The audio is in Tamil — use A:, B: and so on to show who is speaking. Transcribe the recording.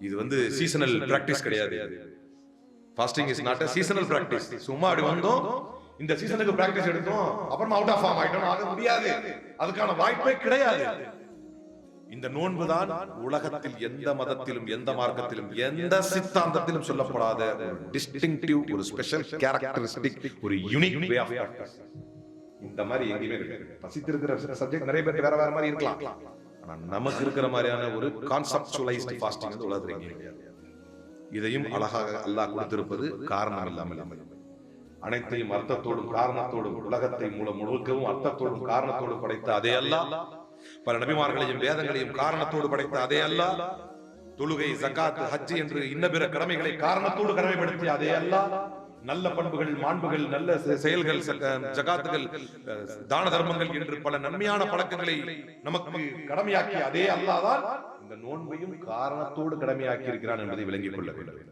A: இது வந்து சீசனல் பிராக்டிஸ் கிடையாது. Fasting is not a seasonal practice. சும்மா அப்படி வந்தோம், இந்த சீசனுக்கு பிராக்டிஸ் எடுத்தோம், அப்புறமா அவுட் ஆஃப் ஃபார்ம் ஆயிட்டோம், ஆக முடியாது. அதுக்கான வாய்ப்பே கிடையாது. இந்த நோன்பு தான் உலகத்தில் எந்த மதத்திலும், எந்த மார்க்கத்திலும், எந்த சித்தாந்தத்திலும் சொல்லப்படாத ஒரு டிஸ்டிங்டிவ், ஒரு ஸ்பெஷல் கேரக்டரிஸ்டிக், ஒரு யூனிக் வே ஆஃப் பிராக்டிஸ். இந்த மாதிரி எங்கேயுமே கிடையாது. பசித்திருக்கிற சப்ஜெக்ட் நிறைய பேருக்கு வேற வேற மாதிரி இருக்கலாம். ஆனா நமக்கு இருக்கிற மாதிரியான ஒரு கான்செப்சுவலைஸ்டு ஃபாஸ்டிங் வந்து உலகத்தில் எங்கேயும் கிடையாது. இதையும் அழகாக அல்லாஹ் கொடுத்திருப்பது காரணம் இல்லாமல் அனைத்தையும் அர்த்தத்தோடும் காரணத்தோடும் உலகத்தை முழுக்கவும் அர்த்தத்தோடும் காரணத்தோடும் படைத்த அதே அல்லாஹ், பல நபிமார்களையும் வேதங்களையும் காரணத்தோடு படைத்த அதே அல்லாஹ், தொழுகை, ஜகாத், ஹஜ் என்று இன்ன பிற கடமைகளை காரணத்தோடு கடமைப்படுத்திய அதே அல்லாஹ், நல்ல பண்புகள், மாண்புகள், நல்ல செயல்கள், ஜகாத்துகள், தான தர்மங்கள் என்று பல நன்மையான பழக்கங்களை நமக்கு கடமையாக்கிய அதே அல்லாஹ் தான் இந்த நோன்பையும் காரணத்தோடு கடமையாக்கி இருக்கிறான் என்பதை விளங்கிக் கொள்ள வேண்டும்.